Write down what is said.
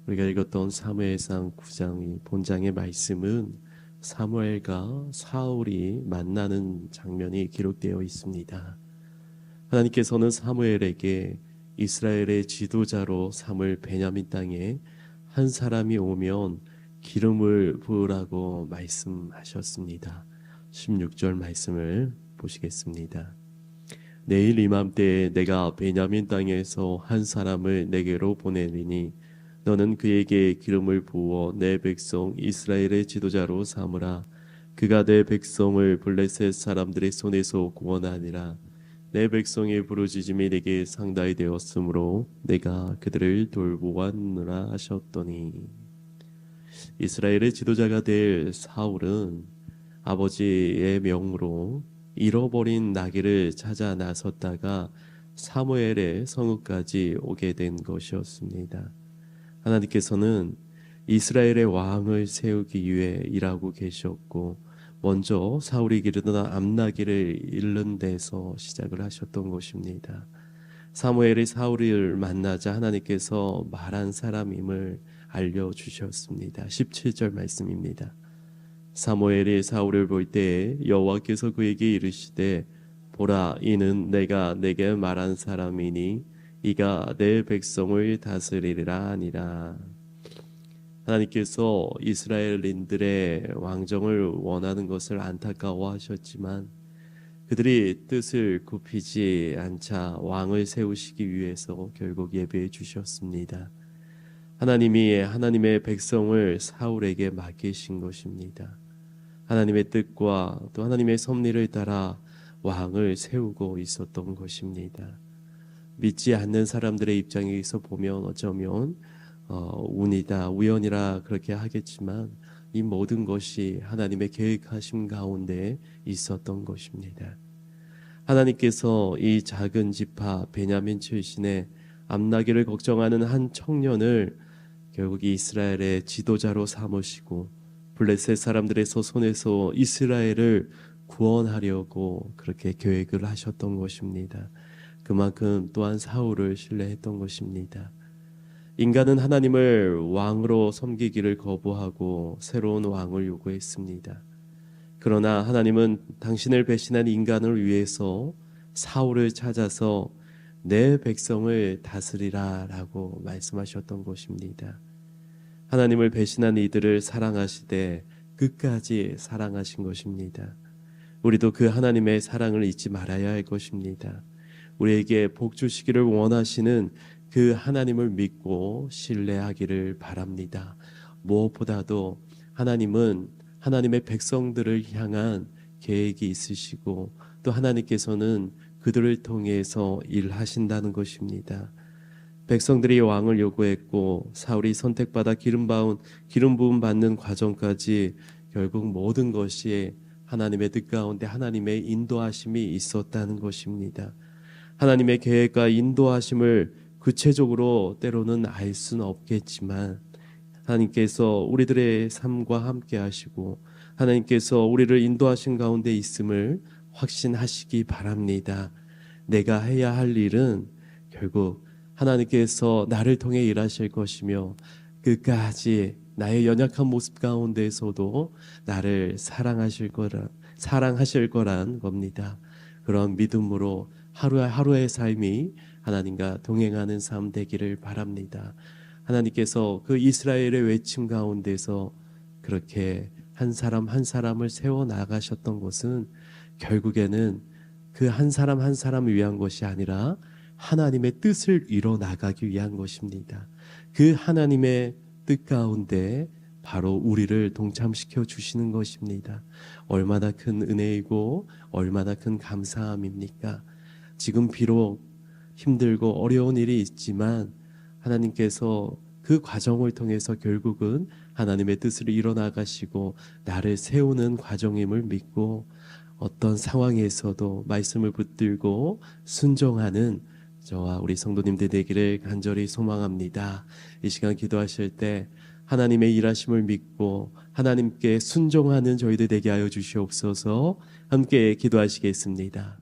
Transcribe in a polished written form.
우리가 읽었던 사무엘상 9장 본장의 말씀은 사무엘과 사울이 만나는 장면이 기록되어 있습니다. 하나님께서는 사무엘에게 이스라엘의 지도자로 삼을 베냐민 땅에 한 사람이 오면 기름을 부으라고 말씀하셨습니다. 16절 말씀을 보시겠습니다. 내일 이맘때에 내가 베냐민 땅에서 한 사람을 내게로 보내리니 너는 그에게 기름을 부어 내 백성 이스라엘의 지도자로 삼으라. 그가 내 백성을 블레셋 사람들의 손에서 구원하니라. 내 백성의 부르짖음이 내게 상달이 되었으므로 내가 그들을 돌보았느라 하셨더니, 이스라엘의 지도자가 될 사울은 아버지의 명으로 잃어버린 나귀를 찾아 나섰다가 사무엘의 성읍까지 오게 된 것이었습니다. 하나님께서는 이스라엘의 왕을 세우기 위해 일하고 계셨고, 먼저 사울이 기르던 암나귀를 잃는 데서 시작을 하셨던 것입니다. 사무엘이 사울을 만나자 하나님께서 말한 사람임을 알려주셨습니다. 17절 말씀입니다. 사무엘이 사울을 볼 때에 여호와께서 그에게 이르시되 보라, 이는 내가 내게 말한 사람이니 이가 내 백성을 다스리리라 하니라. 하나님께서 이스라엘인들의 왕정을 원하는 것을 안타까워하셨지만 그들이 뜻을 굽히지 않자 왕을 세우시기 위해서 결국 예배해 주셨습니다. 하나님이 하나님의 백성을 사울에게 맡기신 것입니다. 하나님의 뜻과 또 하나님의 섭리를 따라 왕을 세우고 있었던 것입니다. 믿지 않는 사람들의 입장에서 보면 어쩌면 운이다, 우연이라 그렇게 하겠지만 이 모든 것이 하나님의 계획하심 가운데 있었던 것입니다. 하나님께서 이 작은 지파 베냐민 출신의 암나귀를 걱정하는 한 청년을 결국 이스라엘의 지도자로 삼으시고 블레셋 사람들의 손에서 이스라엘을 구원하려고 그렇게 계획을 하셨던 것입니다. 그만큼 또한 사울을 신뢰했던 것입니다. 인간은 하나님을 왕으로 섬기기를 거부하고 새로운 왕을 요구했습니다. 그러나 하나님은 당신을 배신한 인간을 위해서 사울을 찾아서 내 백성을 다스리라 라고 말씀하셨던 것입니다. 하나님을 배신한 이들을 사랑하시되 끝까지 사랑하신 것입니다. 우리도 그 하나님의 사랑을 잊지 말아야 할 것입니다. 우리에게 복 주시기를 원하시는 그 하나님을 믿고 신뢰하기를 바랍니다. 무엇보다도 하나님은 하나님의 백성들을 향한 계획이 있으시고 또 하나님께서는 그들을 통해서 일하신다는 것입니다. 백성들이 왕을 요구했고 사울이 선택받아 기름 부음 받는 과정까지 결국 모든 것이 하나님의 뜻 가운데 하나님의 인도하심이 있었다는 것입니다. 하나님의 계획과 인도하심을 구체적으로 때로는 알 수는 없겠지만 하나님께서 우리들의 삶과 함께 하시고 하나님께서 우리를 인도하신 가운데 있음을 확신하시기 바랍니다. 내가 해야 할 일은 결국 하나님께서 나를 통해 일하실 것이며 끝까지 나의 연약한 모습 가운데에서도 나를 사랑하실 거란 겁니다. 그런 믿음으로 하루하루의 삶이 하나님과 동행하는 삶 되기를 바랍니다. 하나님께서 그 이스라엘의 외침 가운데서 그렇게 한 사람 한 사람을 세워 나가셨던 것은 결국에는 그 한 사람 한 사람을 위한 것이 아니라 하나님의 뜻을 이뤄 나가기 위한 것입니다. 그 하나님의 뜻 가운데 바로 우리를 동참시켜 주시는 것입니다. 얼마나 큰 은혜이고 얼마나 큰 감사함입니까? 지금 비록 힘들고 어려운 일이 있지만 하나님께서 그 과정을 통해서 결국은 하나님의 뜻을 이뤄나가시고 나를 세우는 과정임을 믿고 어떤 상황에서도 말씀을 붙들고 순종하는 저와 우리 성도님들 되기를 간절히 소망합니다. 이 시간 기도하실 때 하나님의 일하심을 믿고 하나님께 순종하는 저희들 되게 하여 주시옵소서. 함께 기도하시겠습니다.